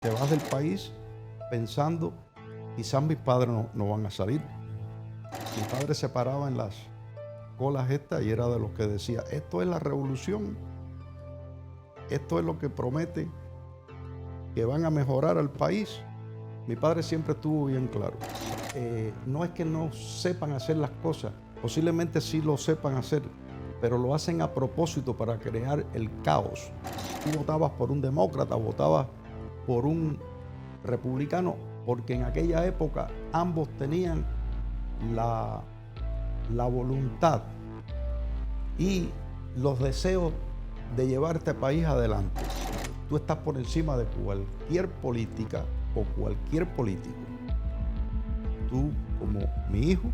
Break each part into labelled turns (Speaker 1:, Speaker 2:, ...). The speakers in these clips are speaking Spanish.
Speaker 1: Te vas del país pensando, quizás mis padres no van a salir. Mi padre se paraba en las colas estas y era de los que decía, esto es la revolución, esto es lo que promete que van a mejorar al país. Mi padre siempre estuvo bien claro. No es que no sepan hacer las cosas, posiblemente sí lo sepan hacer, pero lo hacen a propósito para crear el caos. Tú votabas por un demócrata, votabas por un republicano, porque en aquella época ambos tenían la voluntad y los deseos de llevar este país adelante. Tú estás por encima de cualquier política o cualquier político. Tú, como mi hijo,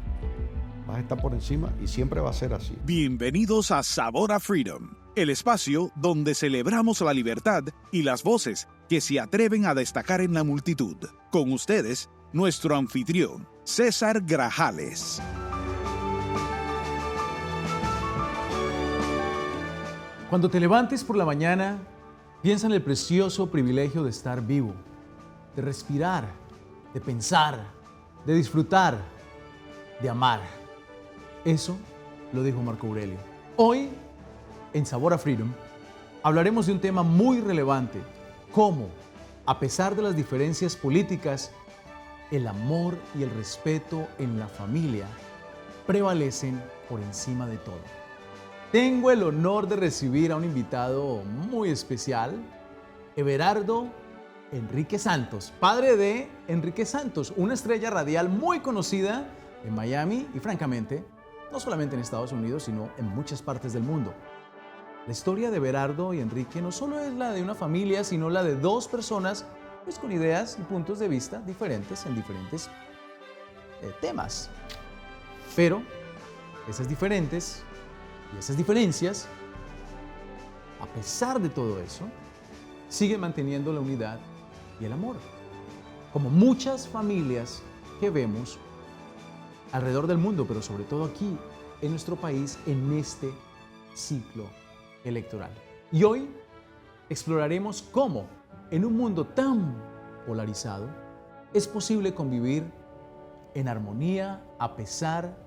Speaker 1: vas a estar por encima y siempre va a ser así.
Speaker 2: Bienvenidos a Sabor a Freedom, el espacio donde celebramos la libertad y las voces que se atreven a destacar en la multitud. Con ustedes, nuestro anfitrión, César Grajales.
Speaker 3: Cuando te levantes por la mañana, piensa en el precioso privilegio de estar vivo, de respirar, de pensar, de disfrutar, de amar. Eso lo dijo Marco Aurelio. Hoy, en Sabor a Freedom, hablaremos de un tema muy relevante: cómo, a pesar de las diferencias políticas, el amor y el respeto en la familia prevalecen por encima de todo. Tengo el honor de recibir a un invitado muy especial, Everardo Enrique Santos, padre de Enrique Santos, una estrella radial muy conocida en Miami y, francamente, no solamente en Estados Unidos, sino en muchas partes del mundo. La historia de Everardo y Enrique no solo es la de una familia, sino la de dos personas pues, con ideas y puntos de vista diferentes en diferentes temas. Pero esas diferentes y esas diferencias, a pesar de todo eso, siguen manteniendo la unidad y el amor. Como muchas familias que vemos alrededor del mundo, pero sobre todo aquí en nuestro país, en este ciclo electoral. Y hoy exploraremos cómo, en un mundo tan polarizado, es posible convivir en armonía a pesar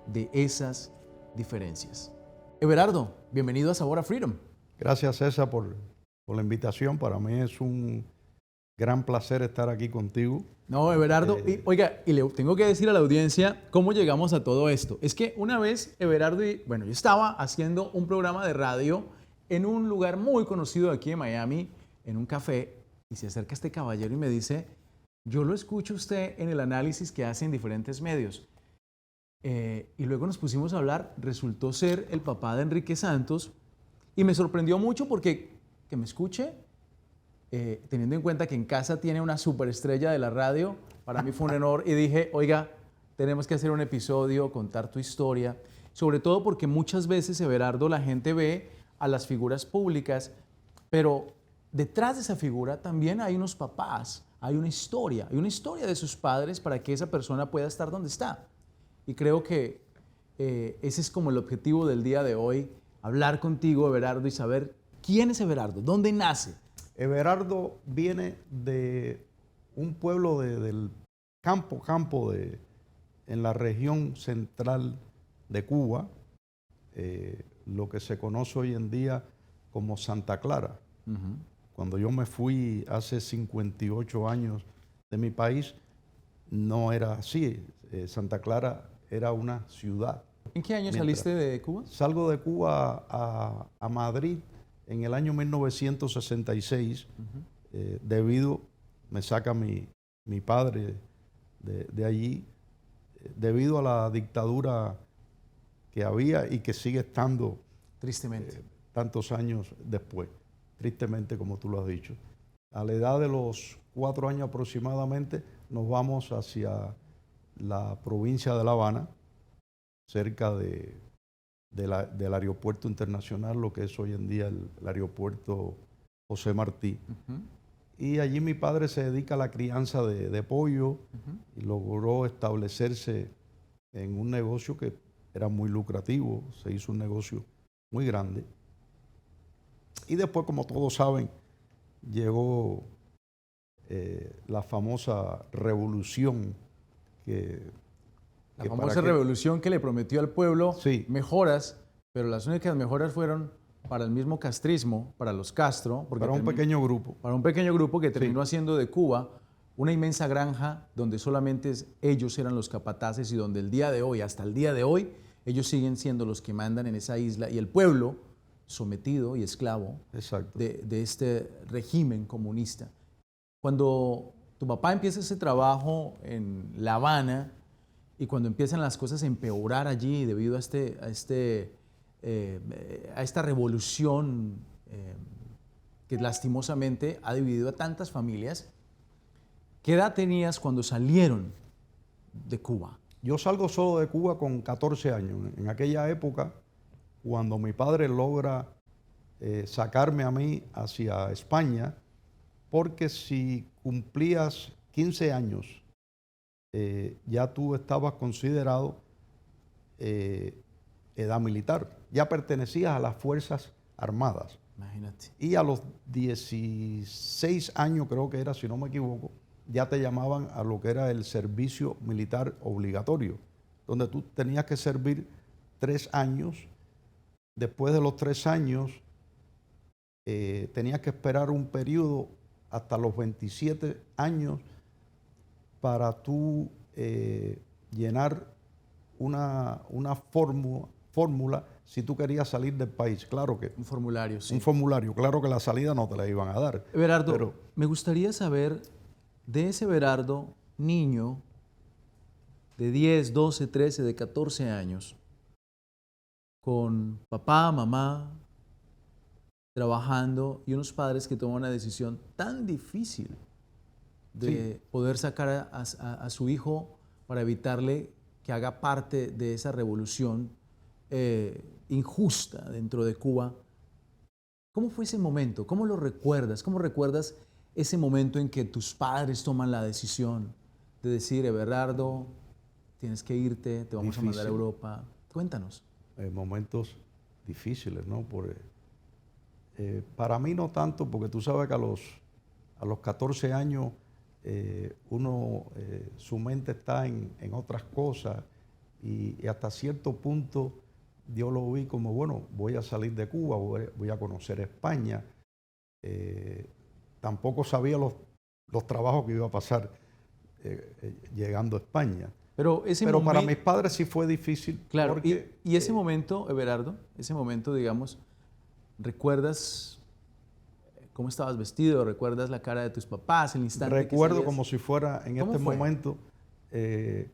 Speaker 3: de esas diferencias. Everardo, bienvenido a Sabor a Freedom.
Speaker 1: Gracias, César, por la invitación. Para mí es un gran placer estar aquí contigo.
Speaker 3: No, Everardo, oiga, y le tengo que decir a la audiencia cómo llegamos a todo esto. Es que una vez, Everardo, yo estaba haciendo un programa de radio en un lugar muy conocido aquí en Miami, en un café, y se acerca este caballero y me dice, yo lo escucho usted en el análisis que hace en diferentes medios. Y luego nos pusimos a hablar, resultó ser el papá de Enrique Santos, y me sorprendió mucho porque que me escuche, teniendo en cuenta que en casa tiene una superestrella de la radio, para mí fue un honor y dije, oiga, tenemos que hacer un episodio, contar tu historia, sobre todo porque muchas veces, Everardo, la gente ve a las figuras públicas, pero detrás de esa figura también hay unos papás, hay una historia de sus padres para que esa persona pueda estar donde está. Y creo que ese es como el objetivo del día de hoy, hablar contigo, Everardo, y saber quién es Everardo, dónde nace.
Speaker 1: Everardo viene de un pueblo del campo en la región central de Cuba, lo que se conoce hoy en día como Santa Clara. Cuando yo me fui hace 58 años de mi país, no era así. Santa Clara era una ciudad.
Speaker 3: ¿En qué año saliste de Cuba?
Speaker 1: Salgo de Cuba a Madrid en el año 1966, me saca mi padre de allí, debido a la dictadura que había y que sigue estando
Speaker 3: tristemente
Speaker 1: tantos años después, tristemente como tú lo has dicho. A la edad de los 4 años aproximadamente nos vamos hacia la provincia de La Habana, cerca del aeropuerto internacional, lo que es hoy en día el aeropuerto José Martí. Y allí mi padre se dedica a la crianza de pollo y logró establecerse en un negocio que era muy lucrativo, se hizo un negocio muy grande. Y después, como todos saben, llegó la famosa revolución
Speaker 3: la famosa revolución que le prometió al pueblo
Speaker 1: sí,
Speaker 3: mejoras, pero las únicas mejoras fueron para el mismo castrismo, para los Castro.
Speaker 1: Para un pequeño grupo.
Speaker 3: Para un pequeño grupo que terminó
Speaker 1: sí,
Speaker 3: haciendo de Cuba una inmensa granja donde solamente ellos eran los capataces y donde el día de hoy, hasta el día de hoy, ellos siguen siendo los que mandan en esa isla y el pueblo sometido y esclavo de este régimen comunista. Cuando tu papá empieza ese trabajo en La Habana y cuando empiezan las cosas a empeorar allí debido a esta revolución que lastimosamente ha dividido a tantas familias, ¿qué edad tenías cuando salieron de Cuba?
Speaker 1: Yo salgo solo de Cuba con 14 años. En aquella época, cuando mi padre logra sacarme a mí hacia España, porque si cumplías 15 años, ya tú estabas considerado edad militar, ya pertenecías a las Fuerzas Armadas.
Speaker 3: Imagínate.
Speaker 1: Y a los 16 años, creo que era, si no me equivoco, ya te llamaban a lo que era el servicio militar obligatorio, donde tú tenías que servir 3 años. Después de los 3 años, tenías que esperar un periodo hasta los 27 años para tú llenar una fórmula si tú querías salir del país. Claro que...
Speaker 3: Un formulario, sí.
Speaker 1: Un formulario. Claro que la salida no te la iban a dar.
Speaker 3: Everardo, me gustaría saber de ese Everardo, niño de 10, 12, 13, de 14 años, con papá, mamá, trabajando y unos padres que toman una decisión tan difícil de poder sacar a su hijo para evitarle que haga parte de esa revolución injusta dentro de Cuba. ¿Cómo fue ese momento? ¿Cómo lo recuerdas? ¿Cómo recuerdas ese momento en que tus padres toman la decisión de decir, Everardo, tienes que irte, te vamos a mandar a Europa? Cuéntanos.
Speaker 1: Momentos difíciles, ¿no? Para mí no tanto, porque tú sabes que a los 14 años su mente está en otras cosas y hasta cierto punto yo lo vi como, bueno, voy a salir de Cuba, voy a conocer España. Tampoco sabía los trabajos que iba a pasar llegando a España. Pero para mis padres sí fue difícil.
Speaker 3: Claro, porque, y ese momento, Everardo, ese momento, digamos, ¿recuerdas cómo estabas vestido? ¿Recuerdas la cara de tus papás, el instante
Speaker 1: recuerdo
Speaker 3: que
Speaker 1: como si fuera en este momento,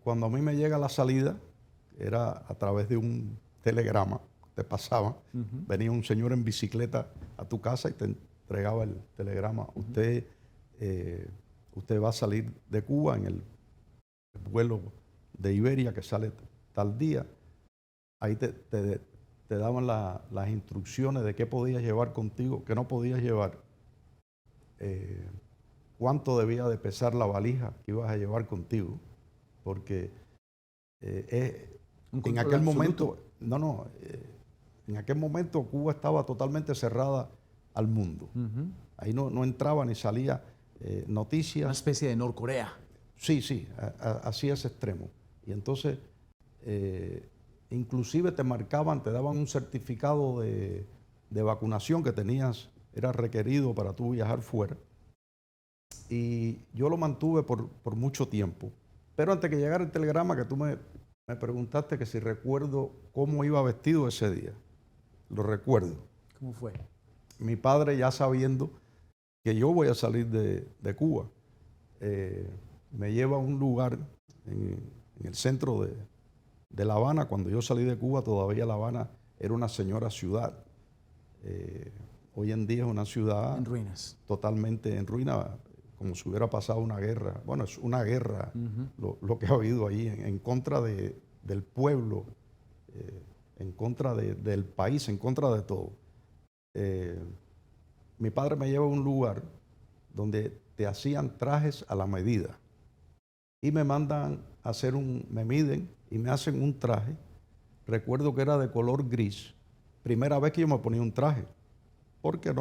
Speaker 1: cuando a mí me llega la salida, era a través de un telegrama, te pasaba, venía un señor en bicicleta a tu casa y te entregaba el telegrama. Usted va a salir de Cuba en el vuelo de Iberia que sale tal día. Ahí te daban las instrucciones de qué podías llevar contigo, qué no podías llevar, cuánto debía de pesar la valija que ibas a llevar contigo, porque en aquel momento, en aquel momento Cuba estaba totalmente cerrada al mundo. Ahí no entraba ni salía noticias.
Speaker 3: Una especie de Norcorea.
Speaker 1: Sí, así es extremo. Y entonces, inclusive te daban un certificado de vacunación que tenías, era requerido para tú viajar fuera. Y yo lo mantuve por mucho tiempo. Pero antes que llegara el telegrama, que tú me preguntaste que si recuerdo cómo iba vestido ese día. Lo recuerdo.
Speaker 3: ¿Cómo fue?
Speaker 1: Mi padre, ya sabiendo que yo voy a salir de Cuba, me lleva a un lugar en el centro de La Habana. Cuando yo salí de Cuba, todavía La Habana era una señora ciudad. Hoy en día es una ciudad
Speaker 3: en ruinas,
Speaker 1: totalmente en ruinas, como si hubiera pasado una guerra. Bueno, es una guerra lo que ha habido ahí en contra del pueblo, en contra del país, en contra de todo. Mi padre me lleva a un lugar donde te hacían trajes a la medida y me mandan a hacer me miden y me hacen un traje. Recuerdo que era de color gris. Primera vez que yo me ponía un traje, porque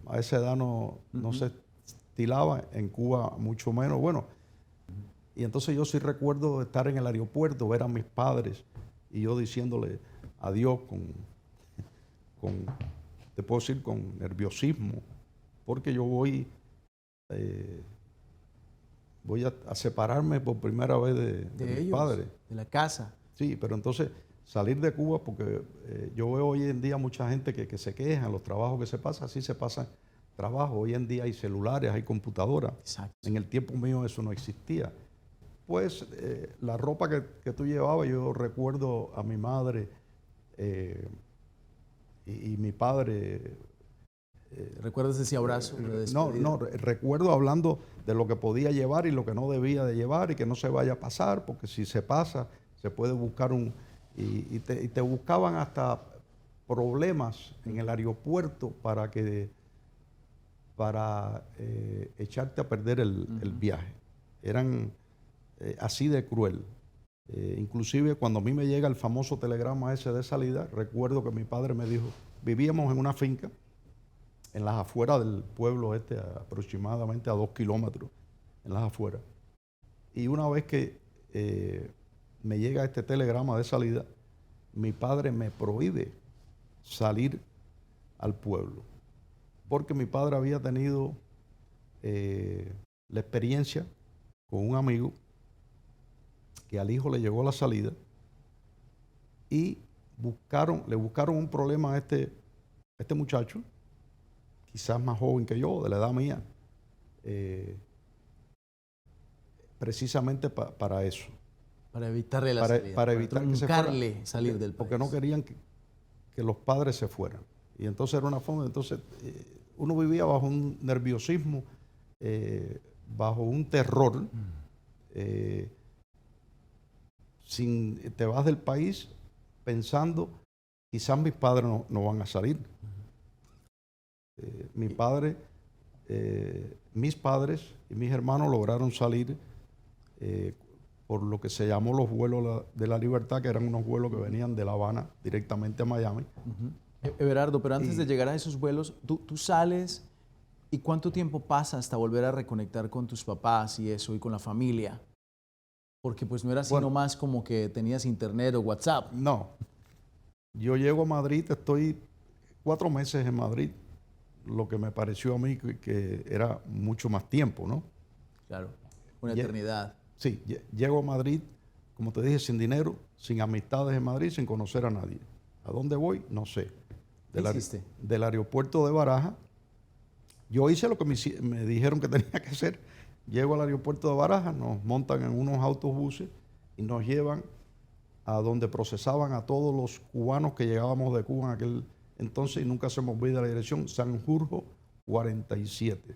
Speaker 1: a esa edad no se ventilaba, en Cuba mucho menos. Bueno, y entonces yo sí recuerdo estar en el aeropuerto, ver a mis padres y yo diciéndole adiós te puedo decir, con nerviosismo, porque yo voy a separarme por primera vez de mis
Speaker 3: ellos,
Speaker 1: padres.
Speaker 3: de la casa.
Speaker 1: Sí, pero entonces salir de Cuba, porque yo veo hoy en día mucha gente que se queja, los trabajos que se pasan, así se pasan trabajos. Hoy en día hay celulares, hay computadoras.
Speaker 3: Exacto.
Speaker 1: En el tiempo mío eso no existía. Pues la ropa que tú llevabas, yo recuerdo a mi madre y mi padre.
Speaker 3: ¿Recuerdas ese abrazo de despedida?
Speaker 1: No, recuerdo hablando de lo que podía llevar y lo que no debía de llevar y que no se vaya a pasar, porque si se pasa, se puede buscar y te buscaban hasta problemas en el aeropuerto para echarte a perder el viaje. Eran así de cruel. Inclusive cuando a mí me llega el famoso telegrama ese de salida, recuerdo que mi padre me dijo, vivíamos en una finca en las afueras del pueblo aproximadamente a 2 kilómetros, en las afueras. Y una vez que me llega este telegrama de salida, mi padre me prohíbe salir al pueblo, porque mi padre había tenido la experiencia con un amigo que al hijo le llegó la salida y le buscaron un problema a este muchacho, quizás más joven que yo, de la edad mía, precisamente para eso.
Speaker 3: Para evitarle la salida.
Speaker 1: Para evitar que se fuera,
Speaker 3: salir del país.
Speaker 1: porque no querían que los padres se fueran. Y entonces era una forma, entonces uno vivía bajo un nerviosismo, bajo un terror. Te vas del país pensando, quizás mis padres no van a salir. Mis padres y mis hermanos lograron salir por lo que se llamó los vuelos de la libertad, que eran unos vuelos que venían de La Habana directamente a Miami.
Speaker 3: Everardo, pero antes de llegar a esos vuelos, tú sales y ¿cuánto tiempo pasa hasta volver a reconectar con tus papás y eso, y con la familia? Porque pues no era así nomás como que tenías internet o WhatsApp.
Speaker 1: No. Yo llego a Madrid, estoy 4 meses en Madrid, lo que me pareció a mí que era mucho más tiempo, ¿no?
Speaker 3: Claro, una eternidad.
Speaker 1: Sí, llego a Madrid, como te dije, sin dinero, sin amistades en Madrid, sin conocer a nadie. ¿A dónde voy? No sé.
Speaker 3: ¿Qué hiciste?
Speaker 1: Del aeropuerto de Barajas, yo hice lo que me dijeron que tenía que hacer. Llego al aeropuerto de Barajas, nos montan en unos autobuses y nos llevan a donde procesaban a todos los cubanos que llegábamos de Cuba en aquel entonces, y nunca se me olvida la dirección, Sanjurjo 47.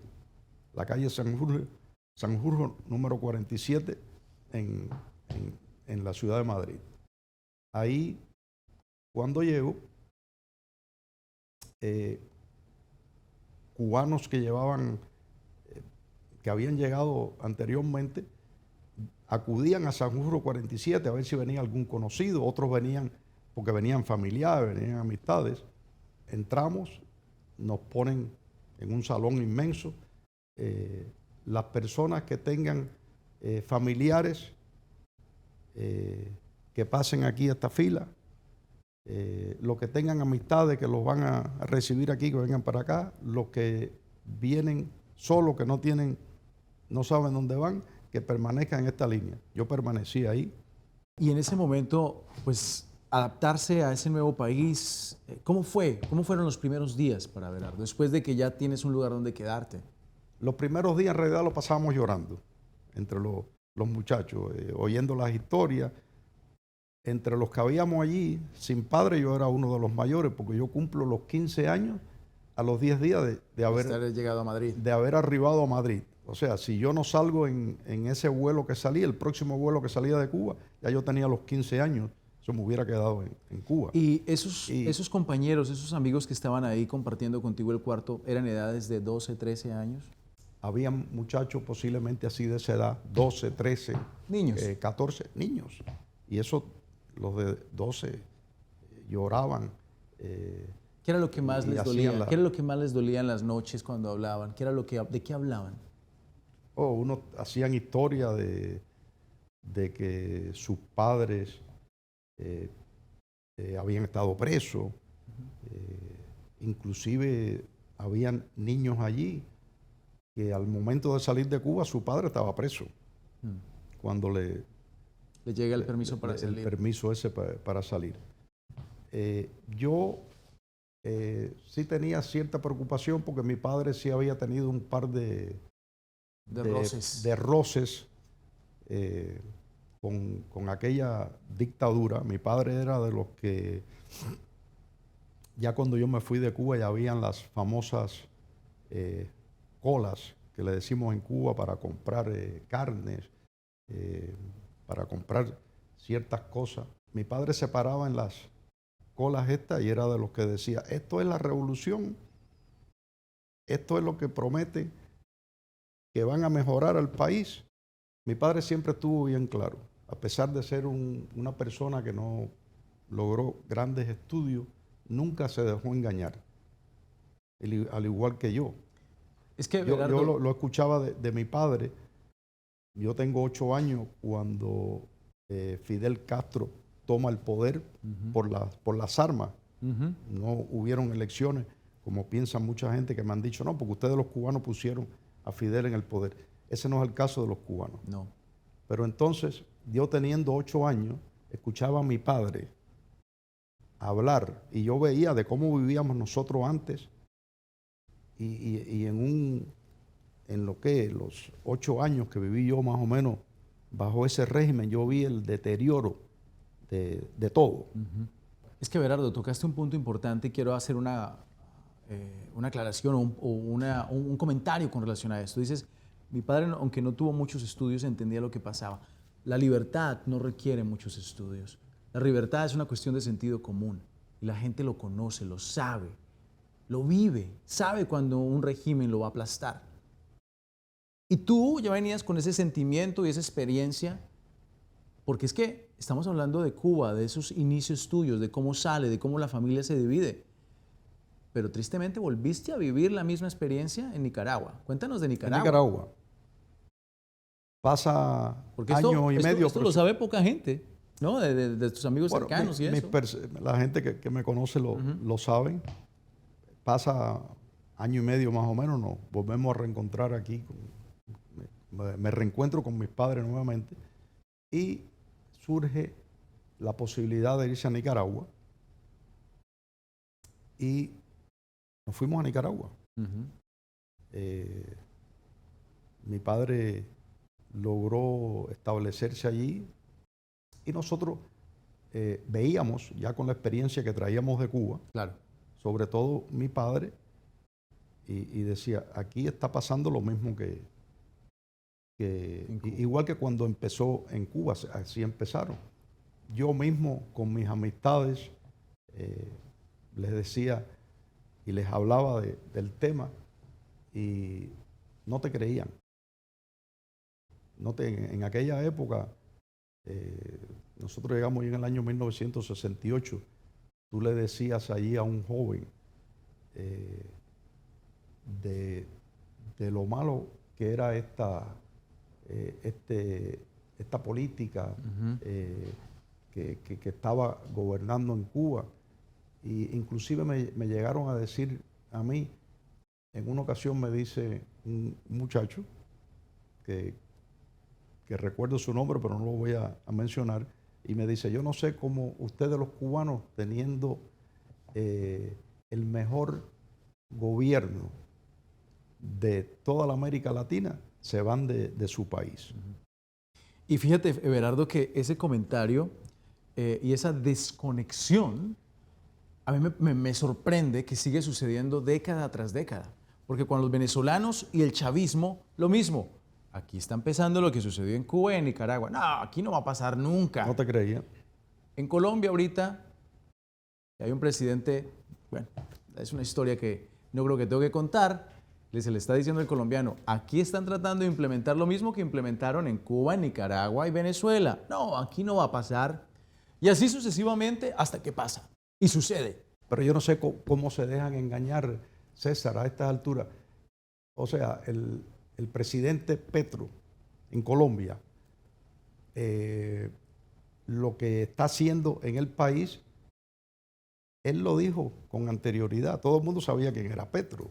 Speaker 1: La calle Sanjurjo número 47 en la ciudad de Madrid. Ahí, cuando llego, cubanos que habían llegado anteriormente, acudían a Sanjurjo 47 a ver si venía algún conocido, otros venían porque venían familiares, venían amistades. Entramos, nos ponen en un salón inmenso. Las personas que tengan familiares que pasen aquí a esta fila, los que tengan amistades que los van a recibir aquí, que vengan para acá, los que vienen solos, que no saben dónde van, que permanezcan en esta línea. Yo permanecí ahí.
Speaker 3: Y en ese momento, pues, adaptarse a ese nuevo país, ¿cómo fue? ¿Cómo fueron los primeros días para Everardo, después de que ya tienes un lugar donde quedarte?
Speaker 1: Los primeros días en realidad los pasábamos llorando entre los muchachos, oyendo las historias. Entre los que habíamos allí, sin padre, yo era uno de los mayores, porque yo cumplo los 15 años a los 10 días de haber
Speaker 3: llegado a Madrid.
Speaker 1: De haber arribado a Madrid. O sea, si yo no salgo en ese vuelo que salía, el próximo vuelo que salía de Cuba, ya yo tenía los 15 años, eso me hubiera quedado en Cuba.
Speaker 3: ¿Y esos compañeros, esos amigos que estaban ahí compartiendo contigo el cuarto, eran edades de 12, 13 años?
Speaker 1: Habían muchachos posiblemente así de esa edad, 12, 13.
Speaker 3: Niños.
Speaker 1: 14, niños. Y eso, los de 12 lloraban.
Speaker 3: ¿Qué era lo que más les dolía? ¿Qué era lo que más les dolía en las noches cuando hablaban? ¿De qué hablaban?
Speaker 1: Unos hacían historia de que sus padres habían estado presos. Inclusive habían niños allí que al momento de salir de Cuba su padre estaba preso. Cuando
Speaker 3: Le llega el permiso para
Speaker 1: el
Speaker 3: salir.
Speaker 1: permiso ese para salir. Yo sí tenía cierta preocupación porque mi padre sí había tenido un par de roces con aquella dictadura. Mi padre era de los que, ya cuando yo me fui de Cuba, ya habían las famosas colas que le decimos en Cuba para comprar carnes, para comprar ciertas cosas. Mi padre se paraba en las colas estas y era de los que decía, esto es la revolución, esto es lo que prometen, que van a mejorar al país. Mi padre siempre estuvo bien claro, a pesar de ser una persona que no logró grandes estudios, nunca se dejó engañar, al igual que yo.
Speaker 3: Es que
Speaker 1: yo lo escuchaba de mi padre. Yo tengo 8 años cuando Fidel Castro toma el poder por las armas. No hubieron elecciones, como piensan mucha gente que me han dicho, no, porque ustedes los cubanos pusieron a Fidel en el poder. Ese no es el caso de los cubanos.
Speaker 3: No.
Speaker 1: Pero entonces, yo teniendo 8 años, escuchaba a mi padre hablar y yo veía de cómo vivíamos nosotros antes y en lo que los 8 años que viví yo más o menos bajo ese régimen, yo vi el deterioro de todo.
Speaker 3: Es que, Everardo, tocaste un punto importante y quiero hacer una aclaración o un comentario con relación a esto. Dices, mi padre, aunque no tuvo muchos estudios, entendía lo que pasaba. La libertad no requiere muchos estudios. La libertad es una cuestión de sentido común y la gente lo conoce, lo sabe, lo vive, sabe cuando un régimen lo va a aplastar. Y tú ya venías con ese sentimiento y esa experiencia, porque es que estamos hablando de Cuba, de esos inicios tuyos, de cómo sale, de cómo la familia se divide. Pero tristemente volviste a vivir la misma experiencia en Nicaragua. Cuéntanos de Nicaragua.
Speaker 1: En Nicaragua. Pasa
Speaker 3: porque
Speaker 1: año y medio.
Speaker 3: Esto lo sabe poca gente, ¿no? De tus amigos cercanos y eso.
Speaker 1: La gente que me conoce lo saben. Pasa año y medio más o menos, nos volvemos a reencontrar aquí. Me reencuentro con mis padres nuevamente y surge la posibilidad de irse a Nicaragua y nos fuimos a Nicaragua. Mi padre logró establecerse allí y nosotros veíamos, ya con la experiencia que traíamos de Cuba,
Speaker 3: claro,
Speaker 1: sobre todo mi padre, y decía, aquí está pasando lo mismo que igual que cuando empezó en Cuba, así empezaron. Yo mismo con mis amistades les decía y les hablaba del tema y no te creían. En aquella época, nosotros llegamos en el año 1968, tú le decías allí a un joven de lo malo que era esta política que estaba gobernando en Cuba. Y inclusive me llegaron a decir a mí, en una ocasión me dice un muchacho, que recuerdo su nombre, pero no lo voy a mencionar, y me dice, yo no sé cómo ustedes los cubanos, teniendo el mejor gobierno de toda la América Latina, se van de su país.
Speaker 3: Y fíjate, Everardo, que ese comentario y esa desconexión a mí me sorprende que sigue sucediendo década tras década. Porque cuando los venezolanos y el chavismo, lo mismo. Aquí está empezando lo que sucedió en Cuba y en Nicaragua. No, aquí no va a pasar nunca.
Speaker 1: No te creía.
Speaker 3: En Colombia ahorita hay un presidente, bueno, es una historia que no creo que tengo que contar. Se le está diciendo al colombiano, aquí están tratando de implementar lo mismo que implementaron en Cuba, en Nicaragua y Venezuela. No, aquí no va a pasar. Y así sucesivamente hasta que pasa. Y sucede.
Speaker 1: Pero yo no sé cómo se dejan engañar, César, a estas alturas. O sea, el presidente Petro en Colombia, lo que está haciendo en el país, él lo dijo con anterioridad. Todo el mundo sabía quién era Petro.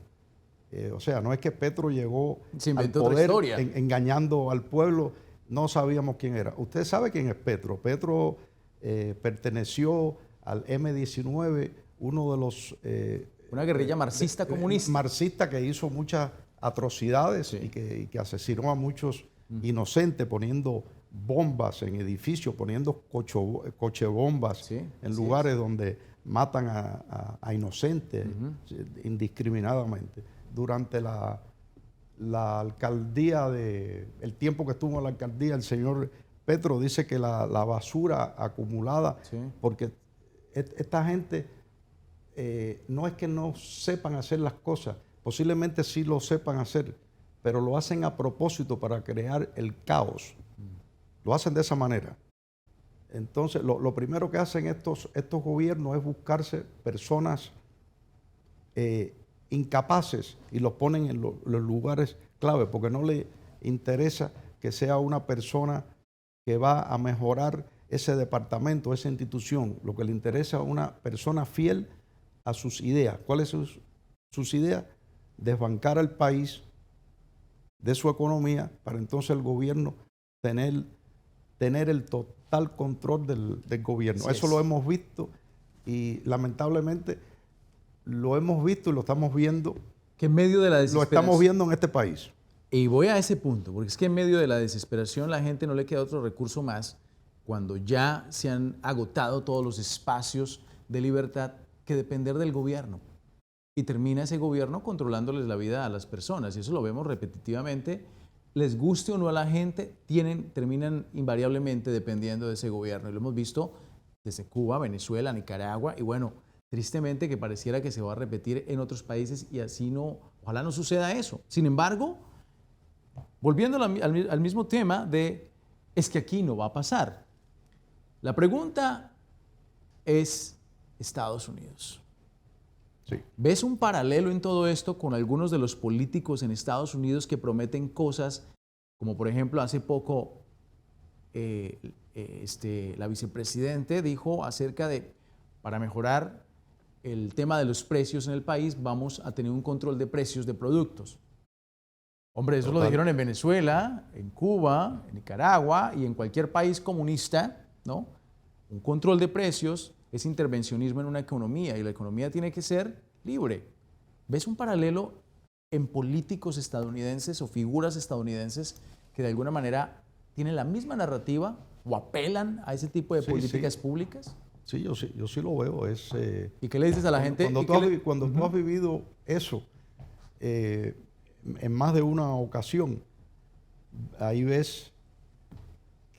Speaker 1: O sea, no es que Petro llegó al poder engañando al pueblo, no sabíamos quién era. Usted sabe quién es Petro. Petro perteneció al M-19, uno de los...
Speaker 3: una guerrilla marxista comunista.
Speaker 1: Marxista que hizo muchas atrocidades, sí, y que asesinó a muchos inocentes poniendo bombas en edificios, poniendo cochebombas, sí, en lugares donde matan a inocentes indiscriminadamente. Durante la alcaldía, el tiempo que estuvo en la alcaldía, el señor Petro dice que la basura acumulada, sí, porque esta gente no es que no sepan hacer las cosas, posiblemente sí lo sepan hacer, pero lo hacen a propósito para crear el caos. Lo hacen de esa manera. Entonces, lo primero que hacen estos gobiernos es buscarse personas incapaces y los ponen en los lugares clave, porque no les interesa que sea una persona que va a mejorar ese departamento, esa institución. Lo que le interesa es una persona fiel a sus ideas. ¿Cuáles son sus ideas? Desbancar al país de su economía para entonces el gobierno tener el total control del gobierno. Eso lo hemos visto y lamentablemente lo hemos visto y lo estamos viendo.
Speaker 3: Que en medio de la desesperación,
Speaker 1: lo estamos viendo en este país.
Speaker 3: Y voy a ese punto, porque es que en medio de la desesperación la gente no le queda otro recurso más cuando ya se han agotado todos los espacios de libertad que depender del gobierno. Y termina ese gobierno controlándoles la vida a las personas. Y eso lo vemos repetitivamente. Les guste o no a la gente, terminan invariablemente dependiendo de ese gobierno. Y lo hemos visto desde Cuba, Venezuela, Nicaragua. Y bueno, tristemente que pareciera que se va a repetir en otros países y así no, ojalá no suceda eso. Sin embargo, volviendo al mismo tema es que aquí no va a pasar. La pregunta es Estados Unidos.
Speaker 1: Sí.
Speaker 3: ¿Ves un paralelo en todo esto con algunos de los políticos en Estados Unidos que prometen cosas, como por ejemplo hace poco la vicepresidente dijo acerca de, para mejorar el tema de los precios en el país, vamos a tener un control de precios de productos? Hombre, eso lo dijeron en Venezuela, en Cuba, en Nicaragua y en cualquier país comunista, ¿no? Un control de precios es intervencionismo en una economía y la economía tiene que ser libre. ¿Ves un paralelo en políticos estadounidenses o figuras estadounidenses que de alguna manera tienen la misma narrativa o apelan a ese tipo de políticas públicas?
Speaker 1: Sí, yo sí lo veo.
Speaker 3: ¿Y qué le dices a la gente?
Speaker 1: Cuando tú has vivido eso en más de una ocasión, ahí ves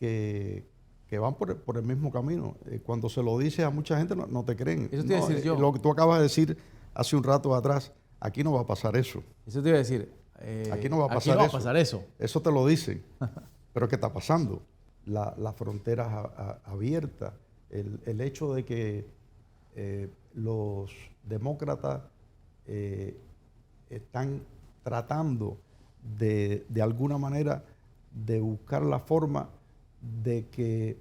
Speaker 1: que van por el mismo camino. Cuando se lo dices a mucha gente no te creen.
Speaker 3: Eso te iba a decir yo.
Speaker 1: Lo que tú acabas de decir hace un rato atrás, aquí no va a pasar eso.
Speaker 3: Eso te iba a decir.
Speaker 1: Aquí no va a pasar eso. Eso te lo dicen. Pero ¿qué está pasando? Las fronteras abiertas, el hecho de que los demócratas están tratando de alguna manera de buscar la forma de que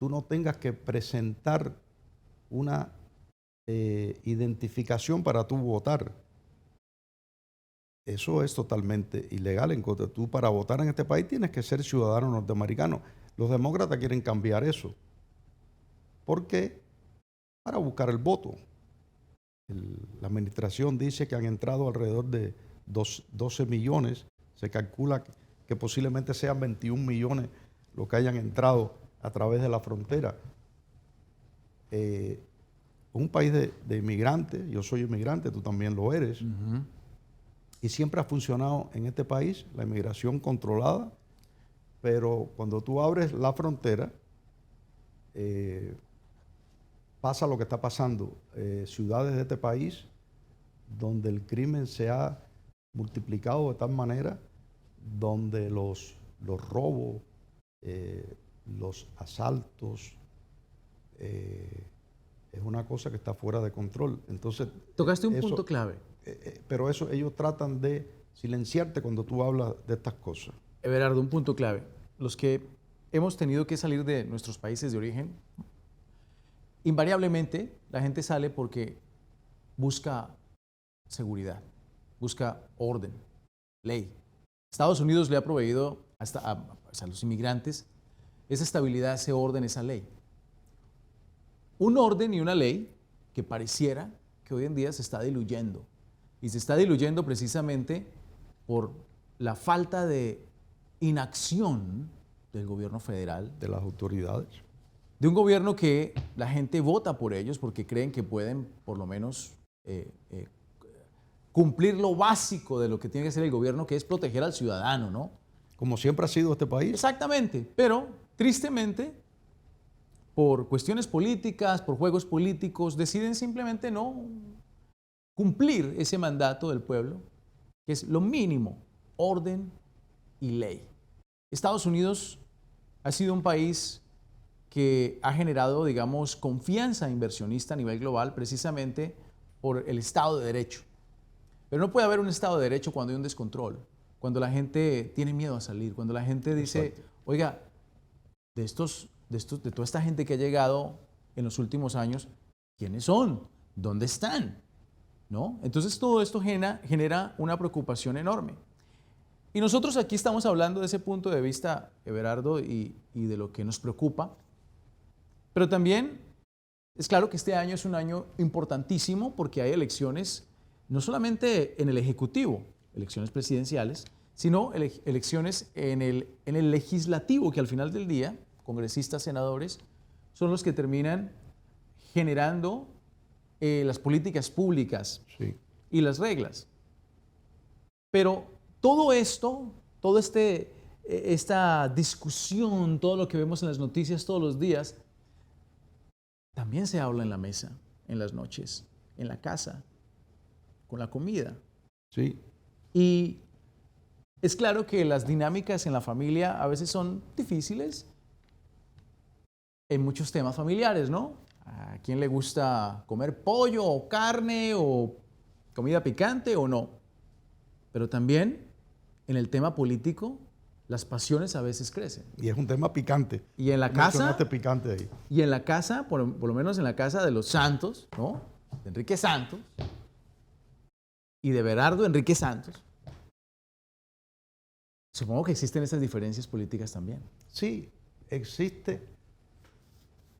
Speaker 1: tú no tengas que presentar una identificación para tú votar. Eso es totalmente ilegal. Tú para votar en este país tienes que ser ciudadano norteamericano. Los demócratas quieren cambiar eso. ¿Por qué? Para buscar el voto. La administración dice que han entrado alrededor de 12 millones. Se calcula que posiblemente sean 21 millones los que hayan entrado a través de la frontera. Un país de inmigrantes, yo soy inmigrante, tú también lo eres, y siempre ha funcionado en este país la inmigración controlada, pero cuando tú abres la frontera, pasa lo que está pasando. Ciudades de este país donde el crimen se ha multiplicado de tal manera, donde los robos, los asaltos, es una cosa que está fuera de control. Entonces,
Speaker 3: tocaste un punto clave.
Speaker 1: Pero eso ellos tratan de silenciarte cuando tú hablas de estas cosas.
Speaker 3: Everardo, un punto clave. Los que hemos tenido que salir de nuestros países de origen, invariablemente la gente sale porque busca seguridad, busca orden, ley. Estados Unidos le ha proveído a los inmigrantes esa estabilidad, ese orden, esa ley. Un orden y una ley que pareciera que hoy en día se está diluyendo. Y se está diluyendo precisamente por la falta de inacción del gobierno federal.
Speaker 1: De las autoridades.
Speaker 3: De un gobierno que la gente vota por ellos porque creen que pueden por lo menos cumplir lo básico de lo que tiene que ser el gobierno, que es proteger al ciudadano, ¿no?
Speaker 1: Como siempre ha sido este país.
Speaker 3: Exactamente, pero tristemente, por cuestiones políticas, por juegos políticos, deciden simplemente no cumplir ese mandato del pueblo, que es lo mínimo, orden y ley. Estados Unidos ha sido un país que ha generado, digamos, confianza inversionista a nivel global precisamente por el Estado de Derecho. Pero no puede haber un Estado de Derecho cuando hay un descontrol, cuando la gente tiene miedo a salir, cuando la gente dice,
Speaker 1: Exacto.
Speaker 3: oiga, de toda esta gente que ha llegado en los últimos años, ¿quiénes son? ¿Dónde están? ¿No? Entonces todo esto genera una preocupación enorme. Y nosotros aquí estamos hablando de ese punto de vista, Everardo, y de lo que nos preocupa. Pero también es claro que este año es un año importantísimo porque hay elecciones, no solamente en el Ejecutivo, elecciones presidenciales, sino elecciones en el legislativo, que al final del día, congresistas, senadores, son los que terminan generando las políticas públicas
Speaker 1: Sí.
Speaker 3: y las reglas. Pero todo esto, esta discusión, todo lo que vemos en las noticias todos los días, también se habla en la mesa, en las noches, en la casa, con la comida.
Speaker 1: Sí.
Speaker 3: Y es claro que las dinámicas en la familia a veces son difíciles en muchos temas familiares, ¿no? ¿A quién le gusta comer pollo o carne o comida picante o no? Pero también en el tema político, las pasiones a veces crecen.
Speaker 1: Y es un tema picante.
Speaker 3: Y en la
Speaker 1: Tú
Speaker 3: casa,
Speaker 1: mencionaste picante ahí.
Speaker 3: y en la casa, por lo menos en la casa de los Santos, ¿no? De Enrique Santos y de Everardo Enrique Santos, supongo que existen esas diferencias políticas también.
Speaker 1: Sí, existe,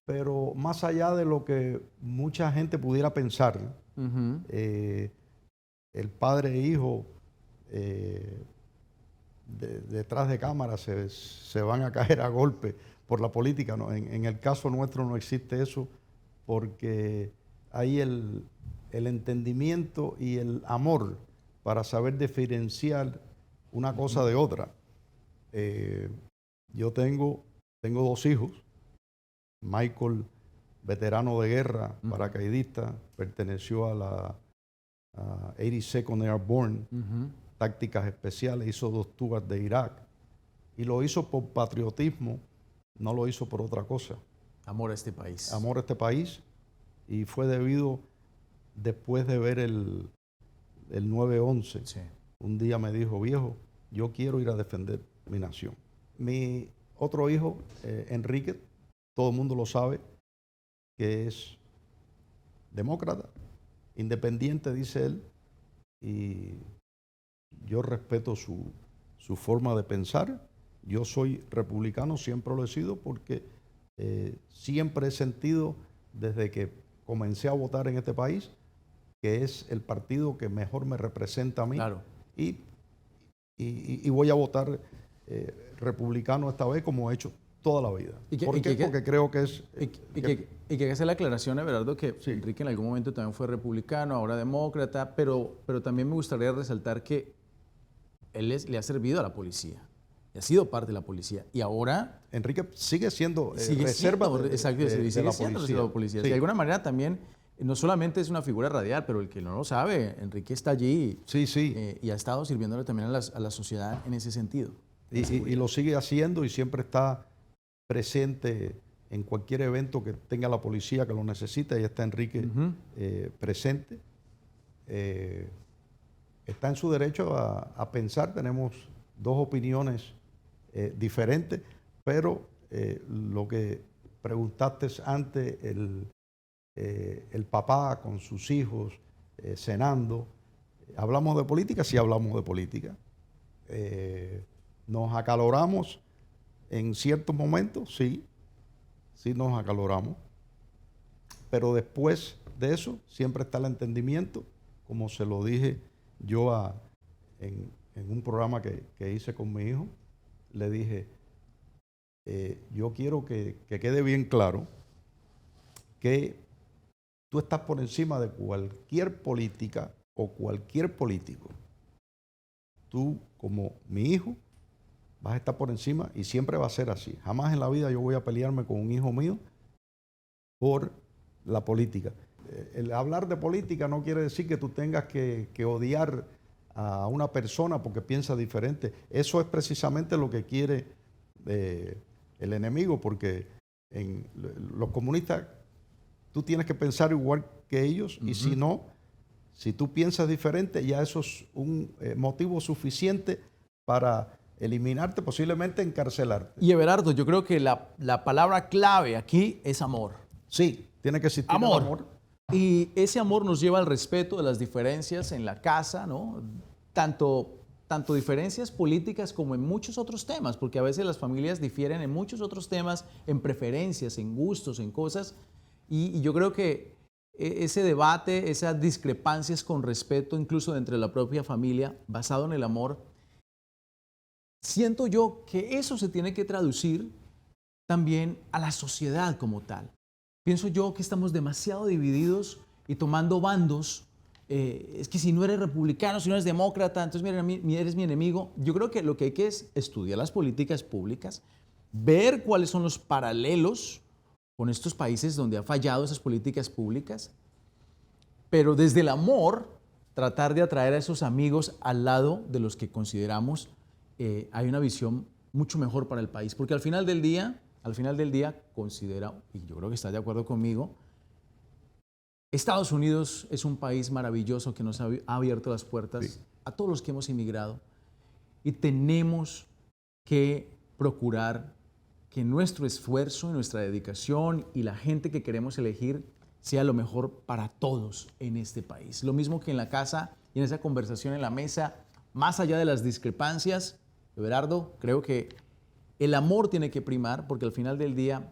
Speaker 1: pero más allá de lo que mucha gente pudiera pensar, el padre e hijo detrás de cámara se van a caer a golpe por la política. ¿No? En el caso nuestro no existe eso porque hay el entendimiento y el amor para saber diferenciar una cosa de otra. Yo tengo 2 hijos. Michael, veterano de guerra, paracaidista, perteneció a la 82nd Airborne, tácticas especiales, hizo 2 tours de Irak y lo hizo por patriotismo, no lo hizo por otra cosa.
Speaker 3: Amor a este país.
Speaker 1: Amor a este país, y fue debido, después de ver el 9/11,
Speaker 3: Sí.
Speaker 1: un día me dijo, viejo, yo quiero ir a defender mi nación. Mi otro hijo, Enrique, todo el mundo lo sabe, que es demócrata, independiente, dice él, y yo respeto su forma de pensar. Yo soy republicano, siempre lo he sido, porque siempre he sentido, desde que comencé a votar en este país, que es el partido que mejor me representa a mí.
Speaker 3: Claro.
Speaker 1: Y voy a votar republicano esta vez, como he hecho toda la vida. ¿Por qué? Porque creo que es...
Speaker 3: Y que hay que hacer la aclaración, Everardo, que
Speaker 1: Sí.
Speaker 3: Enrique en algún momento también fue republicano, ahora demócrata, pero también me gustaría resaltar que él le ha servido a la policía, y ha sido parte de la policía, y ahora...
Speaker 1: Enrique sigue siendo
Speaker 3: sigue
Speaker 1: reserva
Speaker 3: siendo,
Speaker 1: de
Speaker 3: exacto, sigue
Speaker 1: la
Speaker 3: siendo
Speaker 1: policía.
Speaker 3: reserva de la policía.
Speaker 1: Sí.
Speaker 3: De alguna manera también, no solamente es una figura radial, pero el que no lo sabe, Enrique está allí
Speaker 1: Sí, sí.
Speaker 3: y ha estado sirviéndole también a la sociedad en ese sentido.
Speaker 1: Y lo sigue haciendo y siempre está presente en cualquier evento que tenga la policía que lo necesita. Y está Enrique presente. está en su derecho a pensar. Tenemos dos opiniones diferentes, pero lo que preguntaste antes, el papá con sus hijos cenando, ¿hablamos de política? Sí, hablamos de política. ¿Nos acaloramos en ciertos momentos? Sí, sí nos acaloramos. Pero después de eso siempre está el entendimiento, como se lo dije yo en un programa que hice con mi hijo. Le dije, yo quiero que quede bien claro que tú estás por encima de cualquier política o cualquier político. Tú, como mi hijo, vas a estar por encima y siempre va a ser así. Jamás en la vida yo voy a pelearme con un hijo mío por la política. El hablar de política no quiere decir que tú tengas que odiar a una persona porque piensa diferente. Eso es precisamente lo que quiere el enemigo, porque en los comunistas tú tienes que pensar igual que ellos, y si no, si tú piensas diferente, ya eso es un motivo suficiente para eliminarte, posiblemente encarcelarte.
Speaker 3: Y Everardo, yo creo que la palabra clave aquí es amor.
Speaker 1: Sí, tiene que existir el amor.
Speaker 3: Y ese amor nos lleva al respeto de las diferencias en la casa, ¿no? Tanto diferencias políticas como en muchos otros temas, porque a veces las familias difieren en muchos otros temas, en preferencias, en gustos, en cosas. Y yo creo que ese debate, esas discrepancias con respeto, incluso entre la propia familia, basado en el amor, siento yo que eso se tiene que traducir también a la sociedad como tal. Pienso yo que estamos demasiado divididos y tomando bandos. Es que si no eres republicano, si no eres demócrata, entonces eres mi enemigo. Yo creo que lo que hay que es estudiar las políticas públicas, ver cuáles son los paralelos con estos países donde ha fallado esas políticas públicas, pero desde el amor tratar de atraer a esos amigos al lado de los que consideramos hay una visión mucho mejor para el país, porque al final del día considera, y yo creo que está de acuerdo conmigo, Estados Unidos es un país maravilloso que nos ha abierto las puertas a todos los que hemos emigrado, y tenemos que procurar que nuestro esfuerzo, nuestra dedicación y la gente que queremos elegir sea lo mejor para todos en este país. Lo mismo que en la casa y en esa conversación en la mesa, más allá de las discrepancias, Everardo, creo que el amor tiene que primar, porque al final del día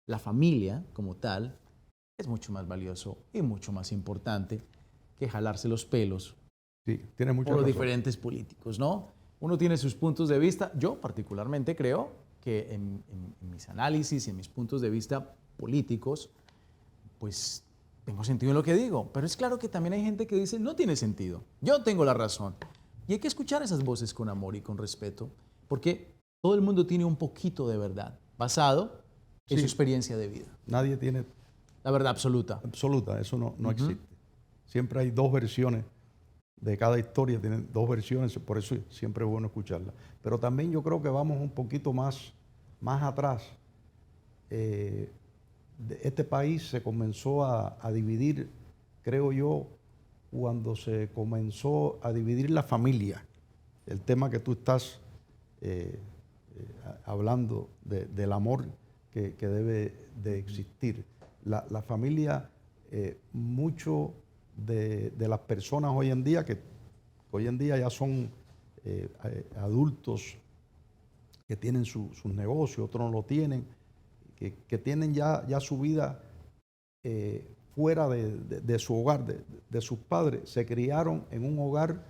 Speaker 3: la familia como tal es mucho más valioso y mucho más importante que jalarse los pelos
Speaker 1: tiene mucha
Speaker 3: por los
Speaker 1: razón.
Speaker 3: diferentes políticos, ¿no? Uno tiene sus puntos de vista. Yo particularmente creo que en mis análisis y en mis puntos de vista políticos, pues tengo sentido en lo que digo. Pero es claro que también hay gente que dice, no tiene sentido, yo tengo la razón. Y hay que escuchar esas voces con amor y con respeto, porque todo el mundo tiene un poquito de verdad, basado en su experiencia de vida.
Speaker 1: Nadie tiene
Speaker 3: la verdad absoluta.
Speaker 1: Absoluta, eso no existe. Siempre hay dos versiones de cada historia, tienen dos versiones, por eso siempre es bueno escucharla. Pero también yo creo que vamos un poquito más atrás. Este país se comenzó a dividir, creo yo, cuando se comenzó a dividir la familia. El tema que tú estás hablando del amor que debe de existir. La familia, mucho de las personas hoy en día, que hoy en día ya son adultos que tienen sus negocios, otros no lo tienen, que tienen ya su vida fuera de su hogar, de sus padres, se criaron en un hogar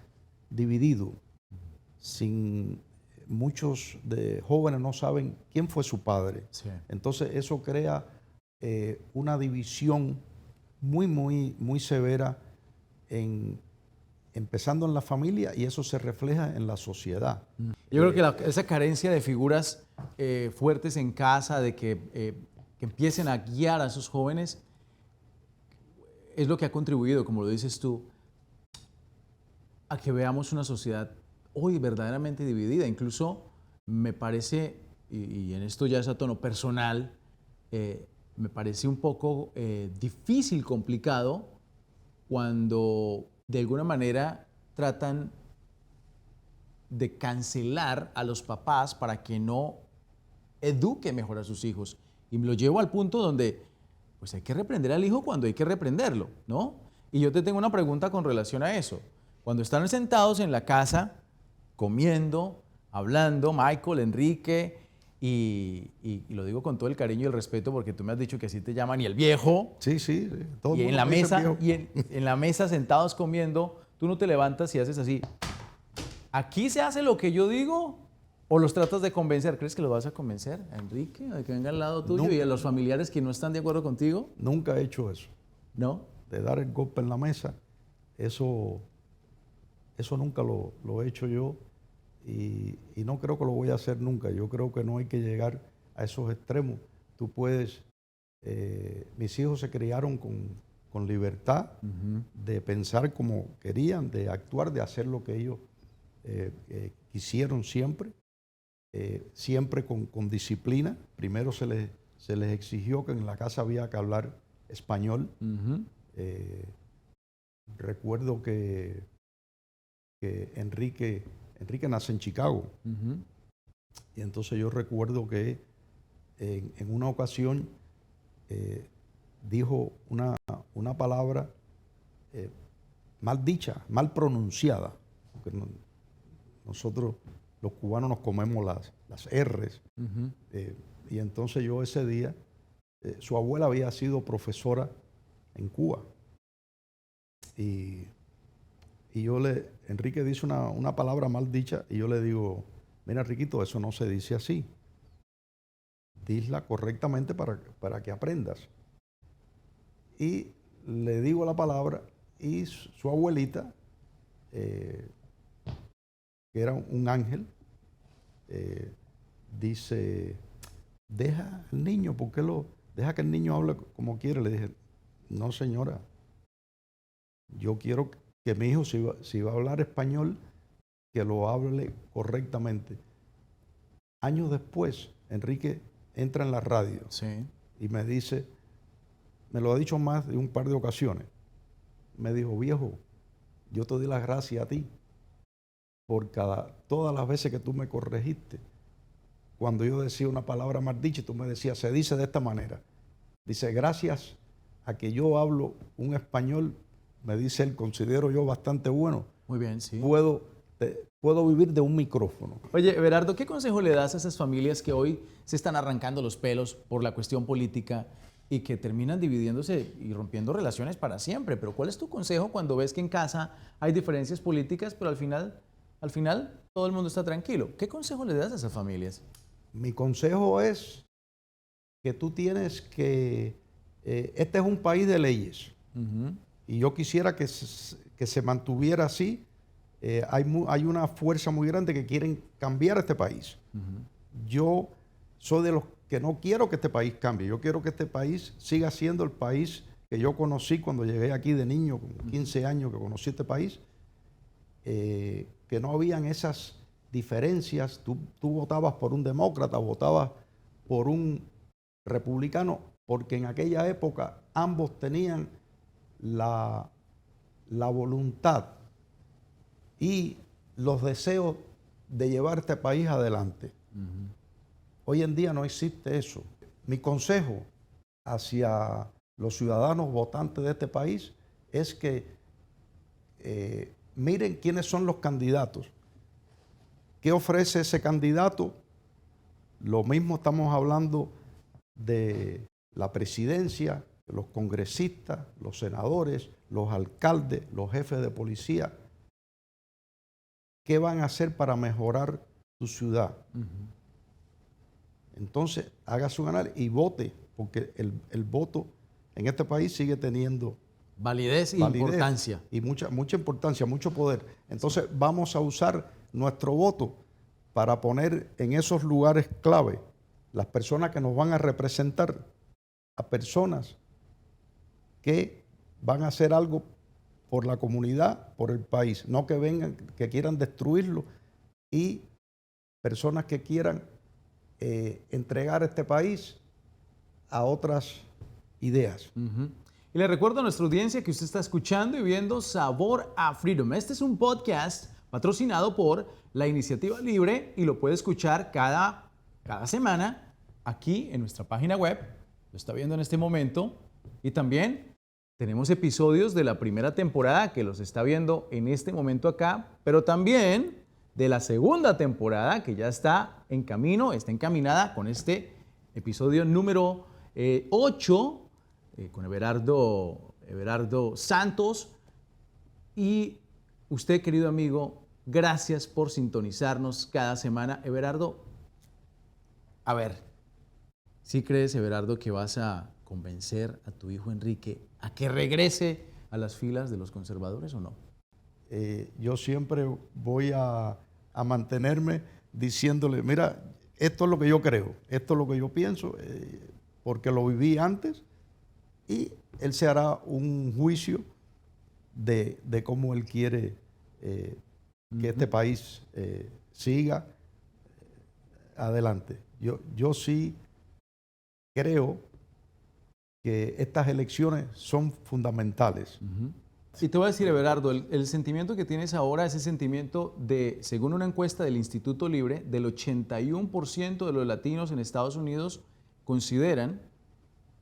Speaker 1: dividido. Muchos de jóvenes no saben quién fue su padre. Sí. Entonces eso crea una división muy severa, empezando en la familia, y eso se refleja en la sociedad.
Speaker 3: Yo creo que esa carencia de figuras fuertes en casa, de que empiecen a guiar a esos jóvenes, es lo que ha contribuido, como lo dices tú, a que veamos una sociedad hoy verdaderamente dividida. Incluso me parece, y en esto ya es a tono personal, me parece un poco difícil, complicado, cuando de alguna manera tratan de cancelar a los papás para que no eduque mejor a sus hijos. Y me lo llevo al punto donde pues hay que reprender al hijo cuando hay que reprenderlo, ¿no? Y yo te tengo una pregunta con relación a eso. Cuando están sentados en la casa, comiendo, hablando, Michael, Enrique, y lo digo con todo el cariño y el respeto porque tú me has dicho que así te llaman, y el viejo.
Speaker 1: Sí, sí, todo el
Speaker 3: Y
Speaker 1: mundo
Speaker 3: en la
Speaker 1: me dice
Speaker 3: mesa,
Speaker 1: viejo.
Speaker 3: en la mesa sentados comiendo, tú no te levantas y haces así. ¿Aquí se hace lo que yo digo o los tratas de convencer? ¿Crees que lo vas a convencer a Enrique, a que venga al lado tuyo y a los familiares que no están de acuerdo contigo?
Speaker 1: Nunca he hecho eso,
Speaker 3: ¿No?
Speaker 1: de dar el golpe en la mesa. Eso nunca lo he hecho yo y no creo que lo voy a hacer nunca. Yo creo que no hay que llegar a esos extremos. Tú puedes, mis hijos se criaron con libertad de pensar como querían, de actuar, de hacer lo que ellos quisieron siempre, siempre con disciplina. Primero se les exigió que en la casa había que hablar español. Recuerdo que Enrique nace en Chicago. Y entonces yo recuerdo que en una ocasión dijo una palabra mal dicha, mal pronunciada. Porque nosotros los cubanos nos comemos las R's. Y entonces yo ese día, su abuela había sido profesora en Cuba. Y Enrique dice una palabra mal dicha y yo le digo, mira, Riquito, eso no se dice así. Disla correctamente para que aprendas. Y le digo la palabra y su abuelita, que era un ángel, dice, deja al niño, deja que el niño hable como quiere. Le dije, no, señora, yo quiero que mi hijo, si va a hablar español, que lo hable correctamente. Años después, Enrique entra en la radio y me dice, me lo ha dicho más de un par de ocasiones, me dijo, viejo, yo te doy las gracias a ti por todas las veces que tú me corregiste. Cuando yo decía una palabra mal dicha y tú me decías, se dice de esta manera. Dice, gracias a que yo hablo un español, me dice él, considero yo bastante bueno.
Speaker 3: Muy bien, sí.
Speaker 1: Puedo vivir de un micrófono.
Speaker 3: Oye, Everardo, ¿qué consejo le das a esas familias que hoy se están arrancando los pelos por la cuestión política y que terminan dividiéndose y rompiendo relaciones para siempre? Pero ¿cuál es tu consejo cuando ves que en casa hay diferencias políticas, pero al final todo el mundo está tranquilo? ¿Qué consejo le das a esas familias?
Speaker 1: Mi consejo es que tú tienes que... este es un país de leyes. Y yo quisiera que se mantuviera así. Hay una fuerza muy grande que quieren cambiar este país. Yo soy de los que no quiero que este país cambie. Yo quiero que este país siga siendo el país que yo conocí cuando llegué aquí de niño, con 15 años que conocí este país. Que no habían esas diferencias. Tú votabas por un demócrata, votabas por un republicano, porque en aquella época ambos tenían la voluntad y los deseos de llevar este país adelante. Hoy en día no existe eso. Mi consejo hacia los ciudadanos votantes de este país es que miren quiénes son los candidatos. ¿Qué ofrece ese candidato? Lo mismo estamos hablando de la presidencia, los congresistas, los senadores, los alcaldes, los jefes de policía. ¿Qué van a hacer para mejorar tu ciudad? Entonces, haga su análisis y vote, porque el voto en este país sigue teniendo
Speaker 3: validez e importancia.
Speaker 1: Y mucha importancia, mucho poder. Entonces, vamos a usar nuestro voto para poner en esos lugares clave las personas que nos van a representar, a personas que van a hacer algo por la comunidad, por el país, no que vengan, que quieran destruirlo, y personas que quieran entregar este país a otras ideas.
Speaker 3: Y le recuerdo a nuestra audiencia que usted está escuchando y viendo Sabor a Freedom. Este es un podcast patrocinado por la Iniciativa Libre y lo puede escuchar cada semana aquí en nuestra página web. Lo está viendo en este momento. Y también tenemos episodios de la primera temporada que los está viendo en este momento acá, pero también de la segunda temporada que ya está en camino, está encaminada con este episodio número 8 con Everardo Santos. Y usted, querido amigo, gracias por sintonizarnos cada semana. Everardo, a ver, ¿sí crees, Everardo, que vas a convencer a tu hijo Enrique a que regrese a las filas de los conservadores o no?
Speaker 1: Yo siempre voy a mantenerme diciéndole, mira, esto es lo que yo creo, esto es lo que yo pienso, porque lo viví antes, y él se hará un juicio de cómo él quiere que este país siga adelante. Yo sí creo que estas elecciones son fundamentales.
Speaker 3: Y te voy a decir, Everardo, el sentimiento que tienes ahora es el sentimiento de, según una encuesta del Instituto Libre, del 81% de los latinos en Estados Unidos consideran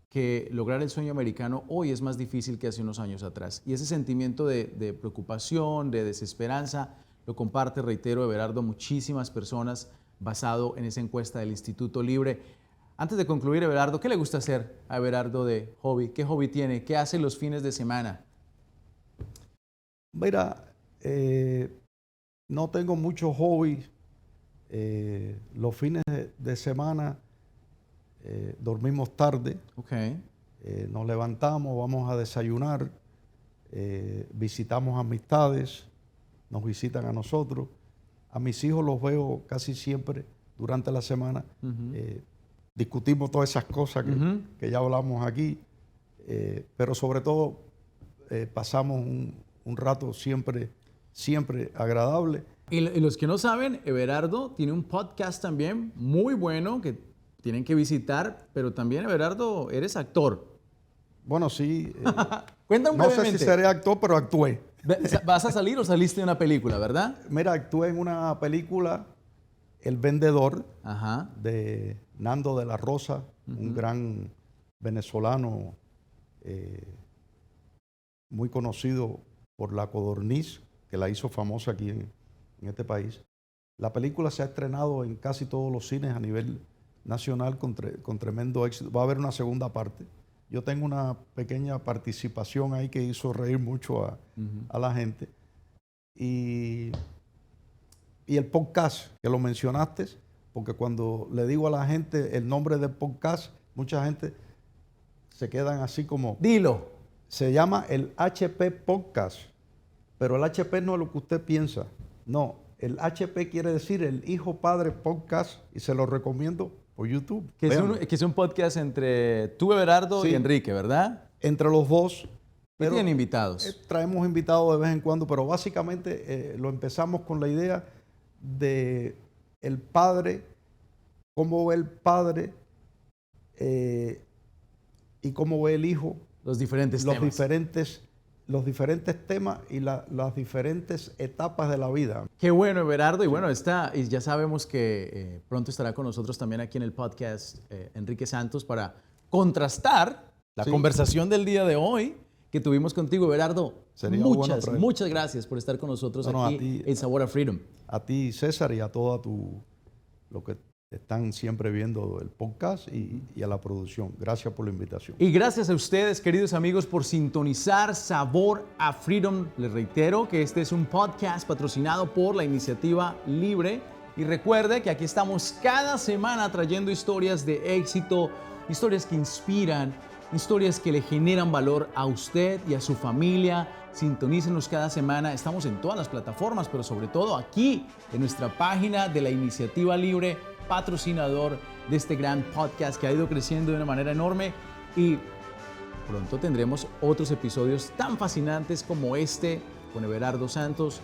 Speaker 3: que lograr el sueño americano hoy es más difícil que hace unos años atrás. Y ese sentimiento de preocupación, de desesperanza, lo comparte, reitero, Everardo, muchísimas personas basado en esa encuesta del Instituto Libre. Antes de concluir, Everardo, ¿qué le gusta hacer a Everardo de hobby? ¿Qué hobby tiene? ¿Qué hace los fines de semana?
Speaker 1: Mira, no tengo muchos hobbies. Los fines de semana dormimos tarde.
Speaker 3: Okay.
Speaker 1: Nos levantamos, vamos a desayunar, visitamos amistades, nos visitan a nosotros. A mis hijos los veo casi siempre durante la semana. Discutimos todas esas cosas que ya hablamos aquí, pero sobre todo pasamos un rato siempre agradable.
Speaker 3: Y los que no saben, Everardo tiene un podcast también muy bueno que tienen que visitar, pero también, Everardo, eres actor.
Speaker 1: Bueno, sí.
Speaker 3: Cuéntame
Speaker 1: no
Speaker 3: brevemente.
Speaker 1: sé si seré actor, pero actué.
Speaker 3: ¿Vas a salir o saliste de una película, verdad?
Speaker 1: Mira, actué en una película, El Vendedor,
Speaker 3: Ajá.
Speaker 1: de Nando de la Rosa, un gran venezolano muy conocido por La Codorniz, que la hizo famosa aquí en este país. La película se ha estrenado en casi todos los cines a nivel nacional con tremendo éxito. Va a haber una segunda parte. Yo tengo una pequeña participación ahí que hizo reír mucho a la gente. Y el podcast, que lo mencionaste, porque cuando le digo a la gente el nombre del podcast, mucha gente se quedan así como...
Speaker 3: Dilo.
Speaker 1: Se llama el HP Podcast, pero el HP no es lo que usted piensa. No, el HP quiere decir el Hijo Padre Podcast, y se lo recomiendo por YouTube.
Speaker 3: Que es un podcast entre tú, Everardo, y Enrique, ¿verdad?
Speaker 1: Entre los dos.
Speaker 3: Pero tienen invitados.
Speaker 1: Traemos invitados de vez en cuando, pero básicamente lo empezamos con la idea de el padre, cómo ve el padre y cómo ve el hijo.
Speaker 3: Los diferentes
Speaker 1: temas y las diferentes etapas de la vida.
Speaker 3: Qué bueno, Everardo. Y bueno, y ya sabemos que pronto estará con nosotros también aquí en el podcast Enrique Santos para contrastar la conversación del día de hoy que tuvimos contigo, Everardo. Muchas gracias por estar con nosotros aquí en Sabor a Freedom.
Speaker 1: A ti, César, y a toda lo que están siempre viendo el podcast y a la producción. Gracias por la invitación.
Speaker 3: Y gracias a ustedes, queridos amigos, por sintonizar Sabor a Freedom. Les reitero que este es un podcast patrocinado por la Iniciativa Libre. Y recuerde que aquí estamos cada semana trayendo historias de éxito, historias que inspiran, historias que le generan valor a usted y a su familia. Sintonícenos cada semana. Estamos en todas las plataformas, pero sobre todo aquí en nuestra página de la Iniciativa Libre, patrocinador de este gran podcast que ha ido creciendo de una manera enorme, y pronto tendremos otros episodios tan fascinantes como este con Everardo Santos.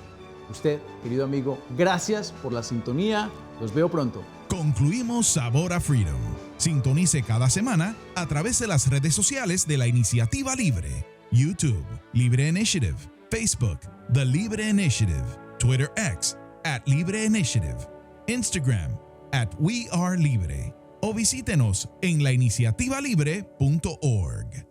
Speaker 3: Usted, querido amigo, gracias por la sintonía. Los veo pronto.
Speaker 2: Concluimos Sabor a Freedom.
Speaker 4: Sintonice cada semana a través de las redes sociales de la Iniciativa Libre: YouTube, Libre Initiative; Facebook, The Libre Initiative; Twitter X, @Libre Initiative; Instagram, @WeAreLibre; o visítenos en lainiciativalibre.org.